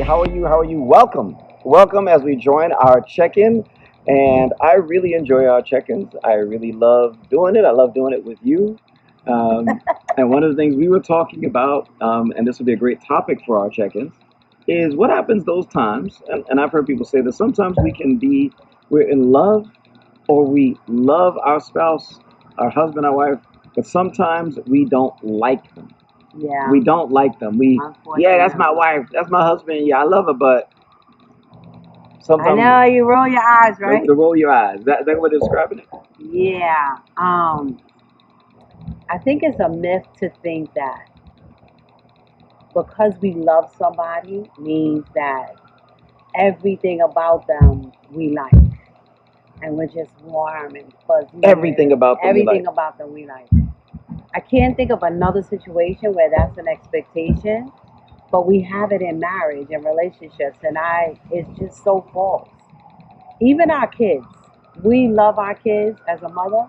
How are you? How are you? Welcome. Welcome as we join our check in. And I really enjoy our check ins. I really love doing it. I love doing it with you. Um, and one of the things we were talking about, and this would be a great topic for our check ins, is what happens those times. And I've heard people say that sometimes we're in love or we love our spouse, our husband, our wife, but sometimes we don't like them. Yeah, We don't like them. Yeah, that's my unfortunately. wife, that's my husband. Yeah, I love her, but I sometimes know you roll your eyes, right? the roll your eyes. That what describing it? Yeah. I think it's a myth to think that because we love somebody means that everything about them we like. And we're just warm and fuzzy. Everything about them we like. Everything about them we like. I can't think of another situation where that's an expectation, but we have it in marriage and relationships, and it's just so false. Even our kids, we love our kids as a mother.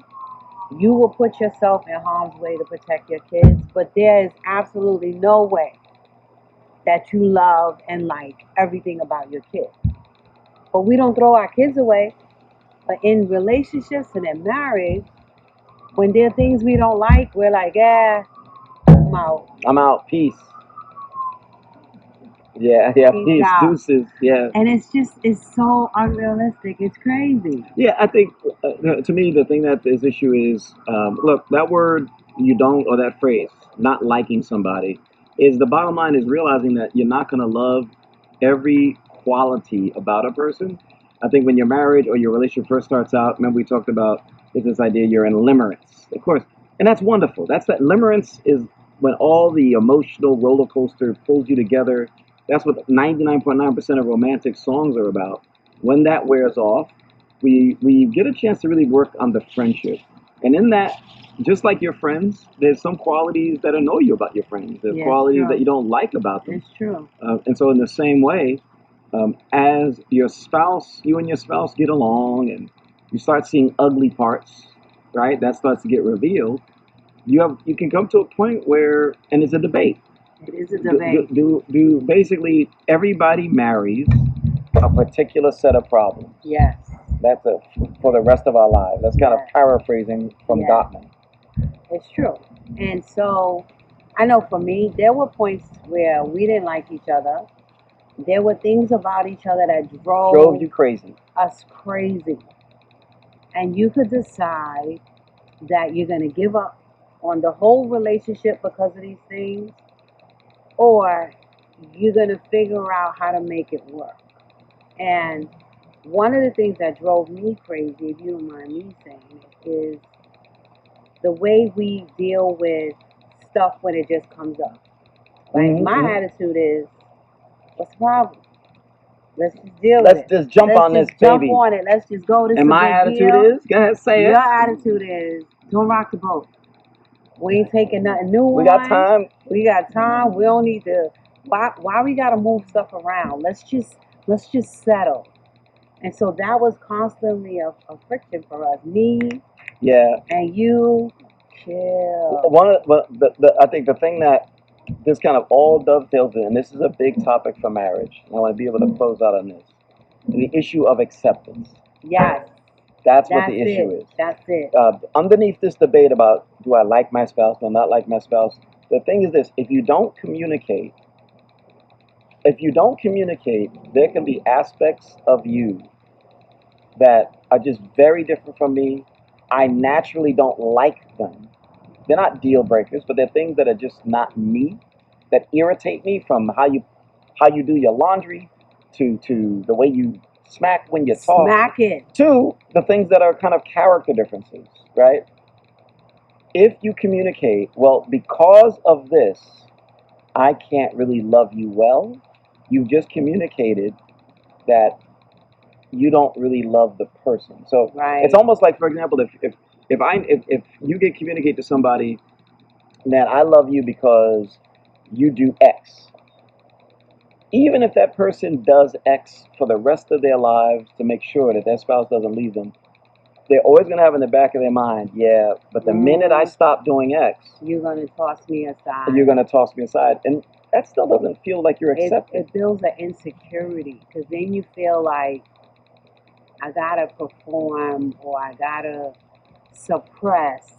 You will put yourself in harm's way to protect your kids, but there is absolutely no way that you love and like everything about your kids. But we don't throw our kids away. But in relationships and in marriage, when there are things we don't like, we're like, yeah, I'm out. I'm out. Peace. Yeah, yeah. Peace Peace. out. Deuces. Yeah. And it's so unrealistic. It's crazy. Yeah, I think to me the thing that this issue is, look, that word you don't or that phrase not liking somebody is the bottom line is realizing that you're not going to love every quality about a person. I think when your marriage or your relationship first starts out, remember we talked about is this idea you're in limerence, of course, and that's wonderful. That's that limerence is when all the emotional roller coaster pulls you together. That's what 99.9% of romantic songs are about. When that wears off, we get a chance to really work on the friendship. And in that, just like your friends, there's some qualities that annoy you about your friends. There's Yes, qualities that true. you don't like about them. It's true. And so, in the same way, as your spouse, you and your spouse get along, and you start seeing ugly parts, right? That starts to get revealed. You can come to a point where, and it's a debate. It is a debate. Do basically everybody marries a particular set of problems? Yes. That's for the rest of our lives. That's kind of Yes. paraphrasing from Yes. Gottman. It's true. And so I know for me, there were points where we didn't like each other. There were things about each other that Drove you crazy. us crazy. And you could decide that you're going to give up on the whole relationship because of these things, or you're going to figure out how to make it work. And one of the things that drove me crazy, if you don't mind me saying it, is the way we deal with stuff when it just comes up. Like my attitude is, what's the problem? Let's just deal with it. Let's just jump on this, Jump baby. on it. Let's just go. This And is a my big attitude deal. is, go ahead, say Your it. attitude is, don't rock the boat. We ain't taking nothing new We got time. We got time. We don't need to. Why we gotta move stuff around? Let's just settle. And so that was constantly a friction for us. Me Yeah. and you, chill. One of I think the thing that this kind of all dovetails in, and this is a big topic for marriage. And I want to be able to close out on this. The issue of acceptance. Yes, That's what the issue is. That's it. Underneath this debate about do I like my spouse, do I not like my spouse, the thing is this: if you don't communicate, there can be aspects of you that are just very different from me. I naturally don't like them. They're not deal breakers, but they're things that are just not me, that irritate me, from how you do your laundry to the way you smack when you talk. Smack it. To the things that are kind of character differences, right? If you communicate, well, because of this, I can't really love you well. You just communicated that you don't really love the person. So Right. it's almost like, for example, if you can communicate to somebody that I love you because you do X, even if that person does X for the rest of their lives to make sure that their spouse doesn't leave them, they're always going to have in the back of their mind, yeah, but the minute I stop doing X, you're going to toss me aside. you're going to toss me aside. And that still doesn't feel like you're It accepted. it builds an insecurity because then you feel like I gotta perform or I gotta suppress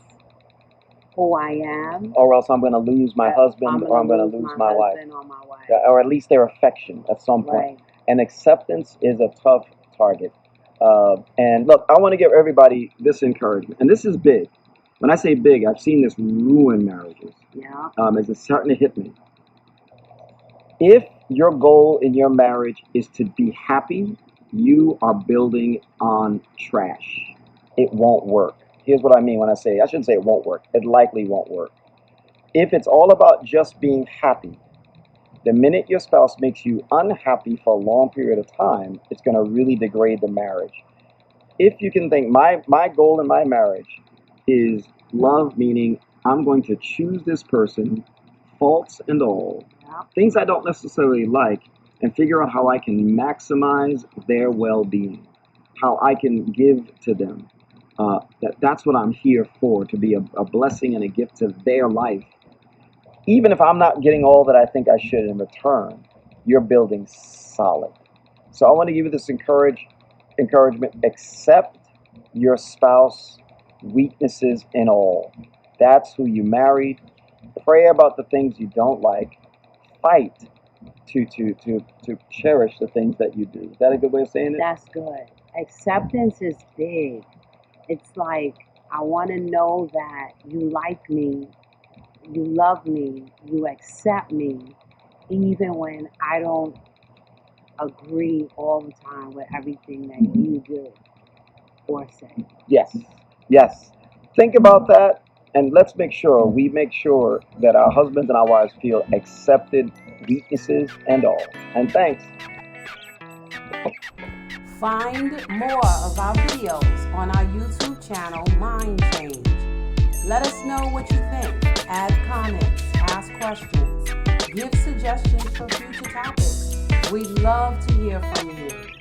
who I am. Or else I'm going to lose my I'm husband or I'm gonna going to lose lose my my wife. husband or my wife. Yeah, or at least their affection at some point. Right. And acceptance is a tough target. And look, I want to give everybody this encouragement. And this is big. When I say big, I've seen this ruin marriages. Yeah. It's starting to hit me. If your goal in your marriage is to be happy, you are building on trash. It won't work. Here's what I mean when I say, I shouldn't say it won't work. It likely won't work. If it's all about just being happy, the minute your spouse makes you unhappy for a long period of time, it's going to really degrade the marriage. If you can think, my goal in my marriage is love, meaning I'm going to choose this person, faults and all, Yeah. things I don't necessarily like, and figure out how I can maximize their well-being, how I can give to them. That's what I'm here for, to be a blessing and a gift to their life. Even if I'm not getting all that I think I should in return, you're building solid. So I want to give you this encouragement. Accept your spouse weaknesses and all. That's who you married. Pray about the things you don't like. Fight to cherish the things that you do. Is that a good way of saying it? That's good. Acceptance is big. It's like I want to know that you like me, you love me, you accept me, even when I don't agree all the time with everything that you do or say. Yes. Yes. Think about that, and let's make sure that our husbands and our wives feel accepted, weaknesses and all. And thanks. Find more of our videos on our YouTube channel, Mind Change. Let us know what you think. Add comments, ask questions, give suggestions for future topics. We'd love to hear from you.